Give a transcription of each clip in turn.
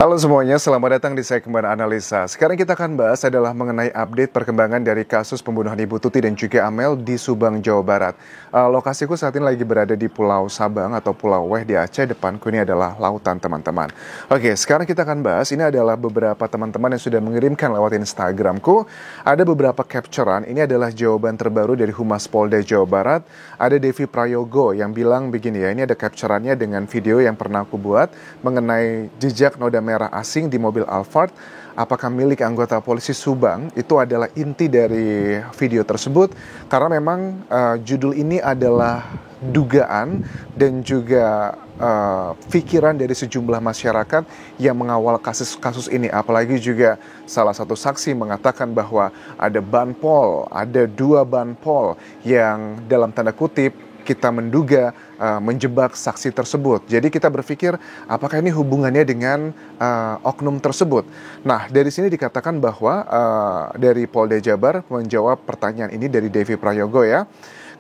Halo semuanya, selamat datang di segmen analisa. Sekarang kita akan bahas adalah mengenai update perkembangan dari kasus pembunuhan Ibu Tuti dan juga Amel di Subang, Jawa Barat. Lokasiku saat ini lagi berada di Pulau Sabang atau Pulau Weh di Aceh. Depanku ini adalah lautan, teman-teman. Oke, sekarang kita akan bahas, ini adalah beberapa teman-teman yang sudah mengirimkan lewat Instagramku. Ada beberapa capturean, ini adalah jawaban terbaru dari Humas Polda Jawa Barat. Ada Devi Prayogo yang bilang begini ya, ini ada captureannya dengan video yang pernah aku buat mengenai jejak noda merah asing di mobil Alphard, apakah milik anggota polisi Subang. Itu adalah inti dari video tersebut, karena memang judul ini adalah dugaan dan juga pikiran dari sejumlah masyarakat yang mengawal kasus ini. Apalagi juga salah satu saksi mengatakan bahwa ada banpol, ada 2 banpol yang dalam tanda kutip kita menduga menjebak saksi tersebut. Jadi kita berpikir apakah ini hubungannya dengan oknum tersebut. Nah, dari sini dikatakan bahwa dari Polda Jabar menjawab pertanyaan ini dari Devi Prayogo ya.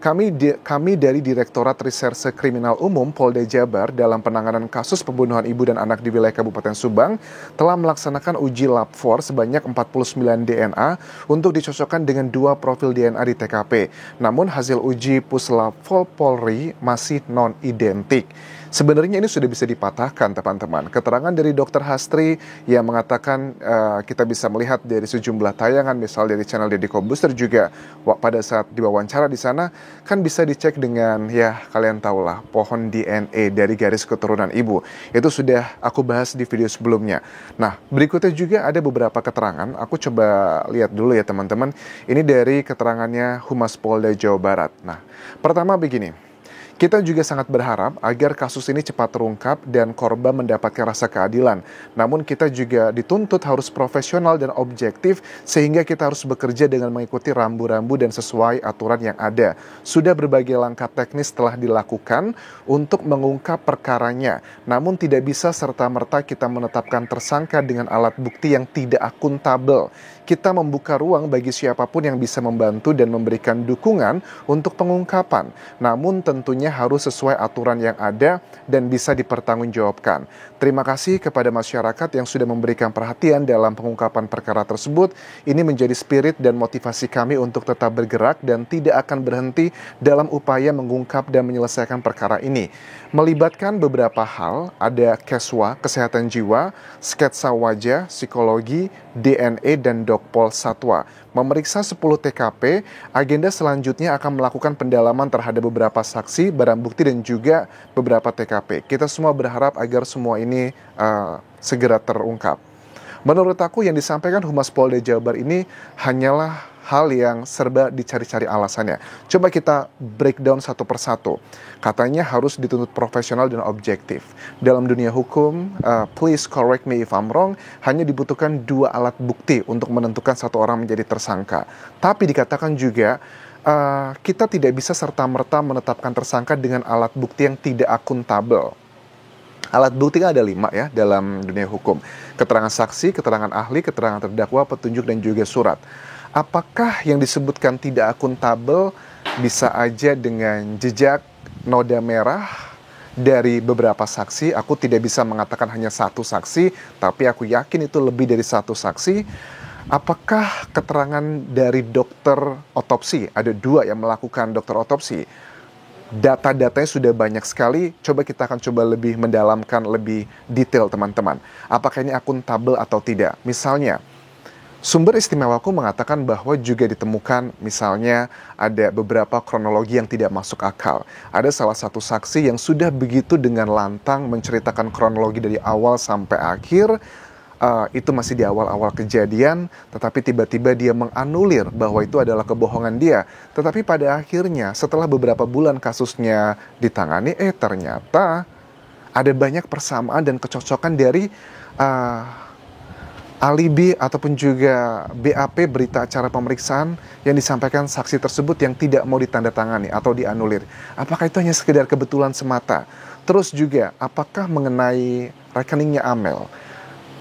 Kami dari Direktorat Reserse Kriminal Umum Polda Jabar dalam penanganan kasus pembunuhan ibu dan anak di wilayah Kabupaten Subang telah melaksanakan uji lab 4 sebanyak 49 DNA untuk dicocokkan dengan 2 profil DNA di TKP. Namun hasil uji Puslap Polri masih non-identik. Sebenarnya ini sudah bisa dipatahkan, teman-teman. Keterangan dari Dr. Hastri yang mengatakan kita bisa melihat dari sejumlah tayangan, misal dari channel Deddy Kobuster juga pada saat diwawancara di sana, kan bisa dicek dengan, ya kalian tahulah, pohon DNA dari garis keturunan ibu. Itu sudah aku bahas di video sebelumnya. Nah, berikutnya juga ada beberapa keterangan. Aku coba lihat dulu ya teman-teman. Ini dari keterangannya Humas Polda Jawa Barat. Nah, pertama begini. Kita juga sangat berharap agar kasus ini cepat terungkap dan korban mendapatkan rasa keadilan. Namun kita juga dituntut harus profesional dan objektif sehingga kita harus bekerja dengan mengikuti rambu-rambu dan sesuai aturan yang ada. Sudah berbagai langkah teknis telah dilakukan untuk mengungkap perkaranya. Namun tidak bisa serta-merta kita menetapkan tersangka dengan alat bukti yang tidak akuntabel. Kita membuka ruang bagi siapapun yang bisa membantu dan memberikan dukungan untuk pengungkapan. Namun tentunya harus sesuai aturan yang ada dan bisa dipertanggungjawabkan. Terima kasih kepada masyarakat yang sudah memberikan perhatian dalam pengungkapan perkara tersebut. Ini menjadi spirit dan motivasi kami untuk tetap bergerak dan tidak akan berhenti dalam upaya mengungkap dan menyelesaikan perkara ini. Melibatkan beberapa hal, ada keswa, kesehatan jiwa, sketsa wajah, psikologi, DNA, dan Dokpol Satwa. Memeriksa 10 TKP, agenda selanjutnya akan melakukan pendalaman terhadap beberapa saksi, barang bukti, dan juga beberapa TKP. Kita semua berharap agar semua ini segera terungkap. Menurut aku yang disampaikan Humas Polda Jabar ini hanyalah hal yang serba dicari-cari alasannya. Coba kita breakdown satu persatu. Katanya harus dituntut profesional dan objektif. Dalam dunia hukum, please correct me if I'm wrong, hanya dibutuhkan 2 alat bukti untuk menentukan satu orang menjadi tersangka. Tapi dikatakan juga, kita tidak bisa serta-merta menetapkan tersangka dengan alat bukti yang tidak akuntabel. Alat bukti kan ada 5 ya dalam dunia hukum. Keterangan saksi, keterangan ahli, keterangan terdakwa, petunjuk, dan juga surat. Apakah yang disebutkan tidak akuntabel bisa aja dengan jejak noda merah dari beberapa saksi? Aku tidak bisa mengatakan hanya 1 saksi, tapi aku yakin itu lebih dari 1 saksi. Apakah keterangan dari dokter otopsi? Ada 2 yang melakukan dokter otopsi. Data-datanya sudah banyak sekali, coba kita akan coba lebih mendalamkan, lebih detail teman-teman. Apakah ini akuntabel atau tidak? Misalnya, sumber istimewaku mengatakan bahwa juga ditemukan misalnya ada beberapa kronologi yang tidak masuk akal. Ada salah satu saksi yang sudah begitu dengan lantang menceritakan kronologi dari awal sampai akhir. Itu masih di awal-awal kejadian, tetapi tiba-tiba dia menganulir bahwa itu adalah kebohongan dia. Tetapi pada akhirnya setelah beberapa bulan kasusnya ditangani, ternyata ada banyak persamaan dan kecocokan dari alibi ataupun juga BAP, berita acara pemeriksaan yang disampaikan saksi tersebut yang tidak mau ditandatangani atau dianulir. Apakah itu hanya sekedar kebetulan semata? Terus juga, apakah mengenai rekeningnya Amel?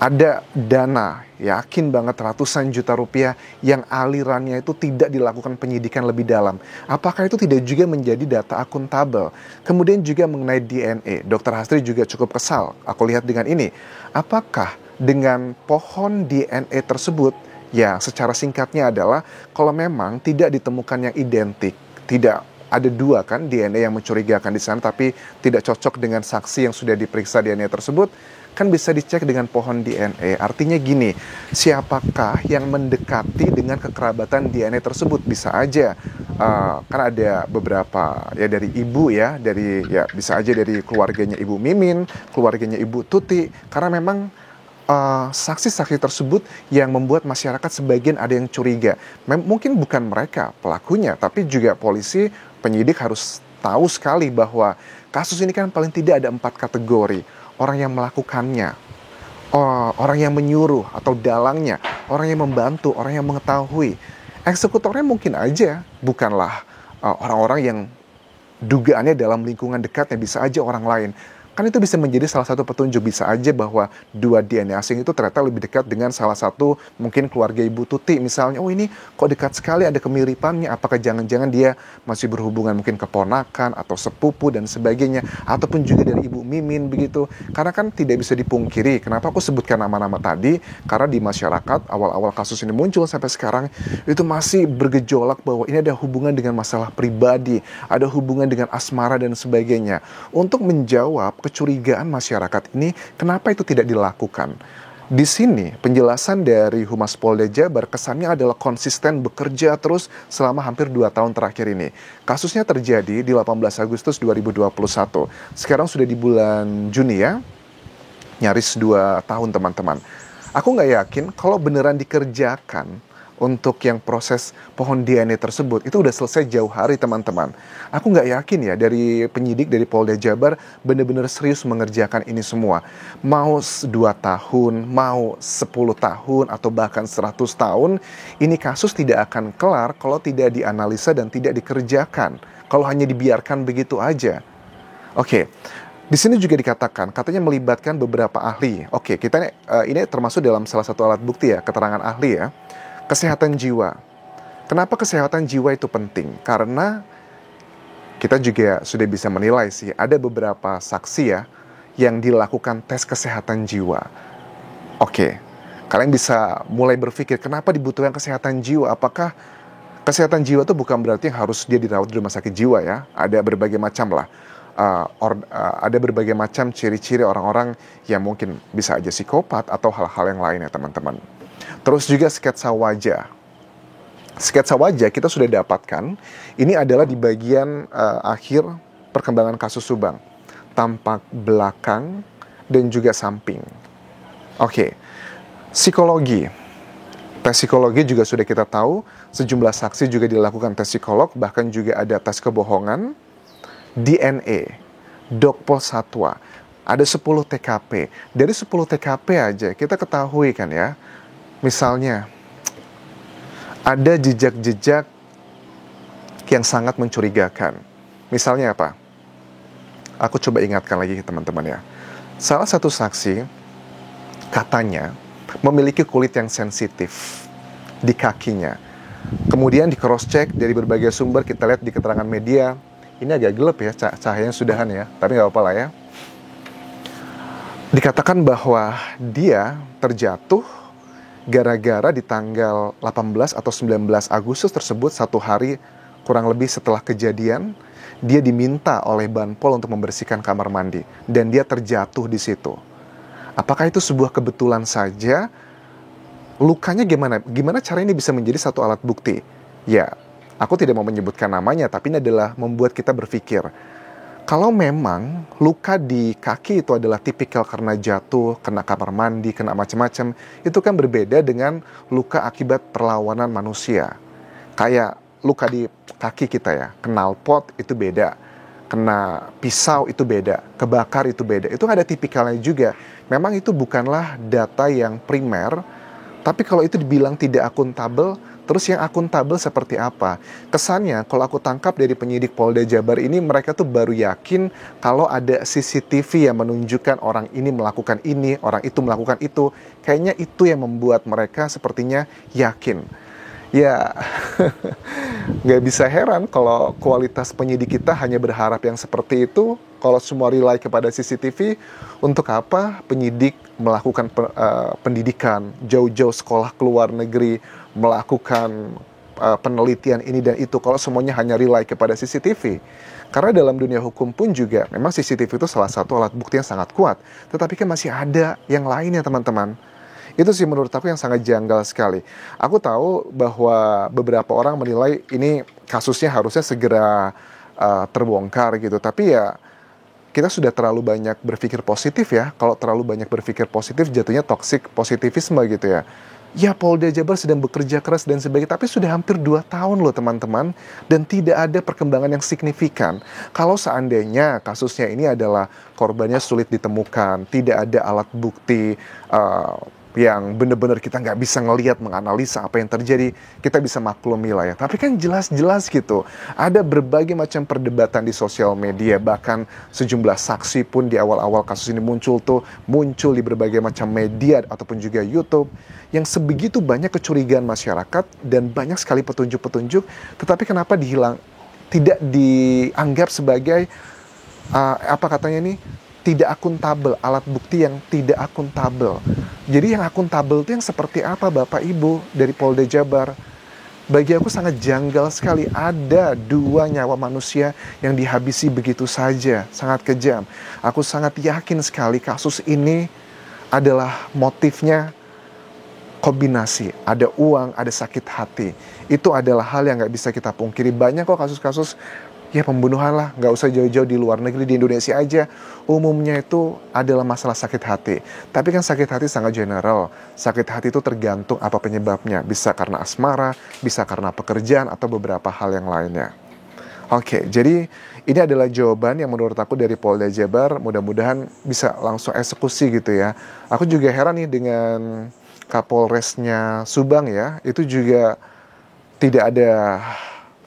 Ada dana, yakin banget ratusan juta rupiah yang alirannya itu tidak dilakukan penyidikan lebih dalam. Apakah itu tidak juga menjadi data akuntabel? Kemudian juga mengenai DNA, Dr. Hastri juga cukup kesal. Aku lihat dengan ini, apakah dengan pohon DNA tersebut, ya secara singkatnya adalah kalau memang tidak ditemukan yang identik, tidak ada dua kan DNA yang mencurigakan di sana tapi tidak cocok dengan saksi yang sudah diperiksa DNA tersebut, kan bisa dicek dengan pohon DNA. Artinya gini, siapakah yang mendekati dengan kekerabatan DNA tersebut? Bisa aja, kan ada beberapa ya dari ibu ya, dari ya bisa aja dari keluarganya Ibu Mimin, keluarganya Ibu Tuti, karena memang saksi-saksi tersebut yang membuat masyarakat sebagian ada yang curiga. Mungkin bukan mereka pelakunya, tapi juga polisi, penyidik harus tahu sekali bahwa kasus ini kan paling tidak ada 4 kategori. Orang yang melakukannya, orang yang menyuruh atau dalangnya, orang yang membantu, orang yang mengetahui. Eksekutornya mungkin aja bukanlah orang-orang yang dugaannya dalam lingkungan dekatnya, bisa aja orang lain. Kan itu bisa menjadi salah satu petunjuk, bisa aja bahwa dua DNA asing itu ternyata lebih dekat dengan salah satu mungkin keluarga Ibu Tuti misalnya. Oh ini kok dekat sekali, ada kemiripannya, apakah jangan-jangan dia masih berhubungan mungkin keponakan atau sepupu dan sebagainya, ataupun juga dari Ibu Mimin begitu. Karena kan tidak bisa dipungkiri, kenapa aku sebutkan nama-nama tadi, karena di masyarakat awal-awal kasus ini muncul sampai sekarang itu masih bergejolak bahwa ini ada hubungan dengan masalah pribadi, ada hubungan dengan asmara dan sebagainya. Untuk menjawab kecurigaan masyarakat ini, kenapa itu tidak dilakukan? Di sini penjelasan dari Humas Polda Jabar kesannya adalah konsisten bekerja terus selama hampir 2 tahun terakhir ini. Kasusnya terjadi di 18 Agustus 2021. Sekarang sudah di bulan Juni ya, nyaris 2 tahun teman-teman. Aku nggak yakin kalau beneran dikerjakan untuk yang proses pohon DNA tersebut itu udah selesai jauh hari teman-teman. Aku nggak yakin ya dari penyidik dari Polda Jabar benar-benar serius mengerjakan ini semua. Mau 2 tahun, mau 10 tahun atau bahkan 100 tahun, ini kasus tidak akan kelar kalau tidak dianalisa dan tidak dikerjakan. Kalau hanya dibiarkan begitu aja. Oke. Di sini juga dikatakan, katanya melibatkan beberapa ahli. Oke, kita ini termasuk dalam salah satu alat bukti ya, keterangan ahli ya. Kesehatan jiwa. Kenapa kesehatan jiwa itu penting? Karena kita juga sudah bisa menilai sih, ada beberapa saksi ya yang dilakukan tes kesehatan jiwa. Oke, kalian bisa mulai berpikir kenapa dibutuhkan kesehatan jiwa? Apakah kesehatan jiwa itu bukan berarti yang harus dia dirawat di rumah sakit jiwa ya? Ada berbagai macam lah. Ada berbagai macam ciri-ciri orang-orang yang mungkin bisa aja psikopat atau hal-hal yang lain ya teman-teman. Terus juga sketsa wajah. Sketsa wajah kita sudah dapatkan. Ini adalah di bagian akhir perkembangan kasus Subang. Tampak belakang dan juga samping. Oke. Psikologi. Tes psikologi juga sudah kita tahu. Sejumlah saksi juga dilakukan tes psikolog. Bahkan juga ada tes kebohongan. DNA. Dokpol Satwa. Ada 10 TKP. Dari 10 TKP aja kita ketahui kan ya. Misalnya, ada jejak-jejak yang sangat mencurigakan. Misalnya apa? Aku coba ingatkan lagi teman-teman ya. Salah satu saksi katanya memiliki kulit yang sensitif di kakinya. Kemudian di cross check dari berbagai sumber, kita lihat di keterangan media. Ini agak gelap ya, cahayanya sudahan ya, tapi nggak apa-apa lah ya. Dikatakan bahwa dia terjatuh gara-gara di tanggal 18 atau 19 Agustus tersebut, 1 hari kurang lebih setelah kejadian, dia diminta oleh Banpol untuk membersihkan kamar mandi dan dia terjatuh di situ. Apakah itu sebuah kebetulan saja? Lukanya gimana? Gimana cara ini bisa menjadi satu alat bukti? Ya, aku tidak mau menyebutkan namanya, tapi ini adalah membuat kita berpikir. Kalau memang luka di kaki itu adalah tipikal karena jatuh, kena kamar mandi, kena macam-macam, itu kan berbeda dengan luka akibat perlawanan manusia. Kayak luka di kaki kita ya, knalpot itu beda, kena pisau itu beda, kebakar itu beda. Itu ada tipikalnya juga. Memang itu bukanlah data yang primer, tapi kalau itu dibilang tidak akuntabel, terus yang akuntabel seperti apa? Kesannya kalau aku tangkap dari penyidik Polda Jabar ini, mereka tuh baru yakin kalau ada CCTV yang menunjukkan orang ini melakukan ini, orang itu melakukan itu. Kayaknya itu yang membuat mereka sepertinya yakin. Ya, nggak bisa heran kalau kualitas penyidik kita hanya berharap yang seperti itu. Kalau semua rely kepada CCTV, untuk apa penyidik melakukan pendidikan, jauh-jauh sekolah ke luar negeri, melakukan penelitian ini dan itu, kalau semuanya hanya rely kepada CCTV? Karena dalam dunia hukum pun juga, memang CCTV itu salah satu alat bukti yang sangat kuat. Tetapi kan masih ada yang lainnya, teman-teman. Itu sih menurut aku yang sangat janggal sekali. Aku tahu bahwa beberapa orang menilai ini kasusnya harusnya segera terbongkar gitu. Tapi ya, kita sudah terlalu banyak berpikir positif ya. Kalau terlalu banyak berpikir positif, jatuhnya toxic positivisme gitu ya. Ya, Polda Jabar sedang bekerja keras dan sebagainya, tapi sudah hampir 2 tahun loh teman-teman, dan tidak ada perkembangan yang signifikan. Kalau seandainya kasusnya ini adalah korbannya sulit ditemukan, tidak ada alat bukti yang benar-benar kita nggak bisa ngelihat, menganalisa apa yang terjadi, kita bisa maklumi lah ya. Tapi kan jelas-jelas gitu, ada berbagai macam perdebatan di sosial media, bahkan sejumlah saksi pun di awal-awal kasus ini muncul di berbagai macam media ataupun juga YouTube, yang sebegitu banyak kecurigaan masyarakat dan banyak sekali petunjuk-petunjuk, tetapi kenapa tidak dianggap sebagai apa katanya ini, tidak akuntabel, alat bukti yang tidak akuntabel. Jadi yang akuntabel itu yang seperti apa Bapak Ibu dari Polda Jabar? Bagi aku sangat janggal sekali, ada 2 nyawa manusia yang dihabisi begitu saja, sangat kejam. Aku sangat yakin sekali kasus ini adalah motifnya kombinasi, ada uang, ada sakit hati. Itu adalah hal yang nggak bisa kita pungkiri. Banyak kok kasus-kasus ya pembunuhan lah, nggak usah jauh-jauh di luar negeri, di Indonesia aja umumnya itu adalah masalah sakit hati. Tapi kan sakit hati sangat general. Sakit hati itu tergantung apa penyebabnya, bisa karena asmara, bisa karena pekerjaan, atau beberapa hal yang lainnya. Oke, jadi ini adalah jawaban yang menurut aku dari Polda Jabar, mudah-mudahan bisa langsung eksekusi gitu ya. Aku juga heran nih dengan Kapolresnya Subang ya, itu juga tidak ada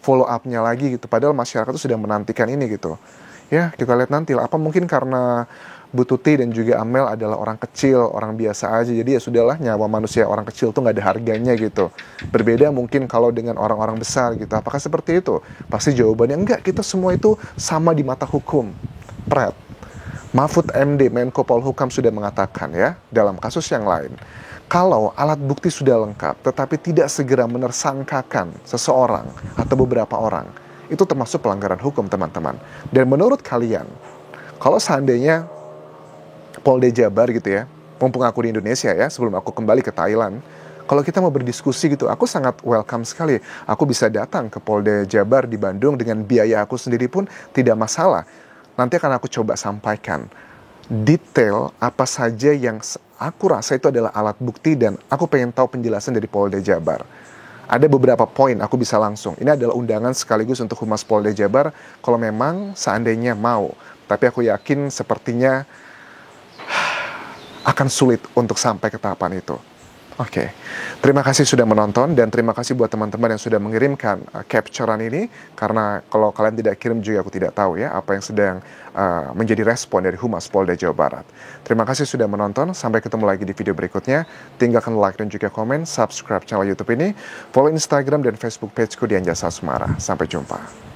follow up-nya lagi gitu. Padahal masyarakat itu sudah menantikan ini gitu. Ya, kita lihat nanti lah. Apa mungkin karena Bu Tuti dan juga Amel adalah orang kecil, orang biasa aja. Jadi ya sudahlah, nyawa manusia orang kecil tuh nggak ada harganya gitu. Berbeda mungkin kalau dengan orang-orang besar gitu. Apakah seperti itu? Pasti jawabannya enggak. Kita semua itu sama di mata hukum. Pret. Mahfud MD, Menko Polhukam sudah mengatakan ya, dalam kasus yang lain, kalau alat bukti sudah lengkap, tetapi tidak segera menersangkakan seseorang atau beberapa orang, itu termasuk pelanggaran hukum, teman-teman. Dan menurut kalian, kalau seandainya Polda Jabar gitu ya, mumpung aku di Indonesia ya, sebelum aku kembali ke Thailand, kalau kita mau berdiskusi gitu, aku sangat welcome sekali. Aku bisa datang ke Polda Jabar di Bandung dengan biaya aku sendiri pun tidak masalah. Nanti akan aku coba sampaikan detail apa saja yang aku rasa itu adalah alat bukti, dan aku pengen tahu penjelasan dari Polda Jabar. Ada beberapa poin aku bisa langsung. Ini adalah undangan sekaligus untuk Humas Polda Jabar kalau memang seandainya mau. Tapi aku yakin sepertinya akan sulit untuk sampai ke tahapan itu. Oke, terima kasih sudah menonton, dan terima kasih buat teman-teman yang sudah mengirimkan capturean ini, karena kalau kalian tidak kirim juga aku tidak tahu ya apa yang sedang menjadi respon dari Humas Polda Jawa Barat. Terima kasih sudah menonton, sampai ketemu lagi di video berikutnya. Tinggalkan like dan juga komen, subscribe channel YouTube ini, follow Instagram dan Facebook pageku Dian Jasa Asmara. Sampai jumpa.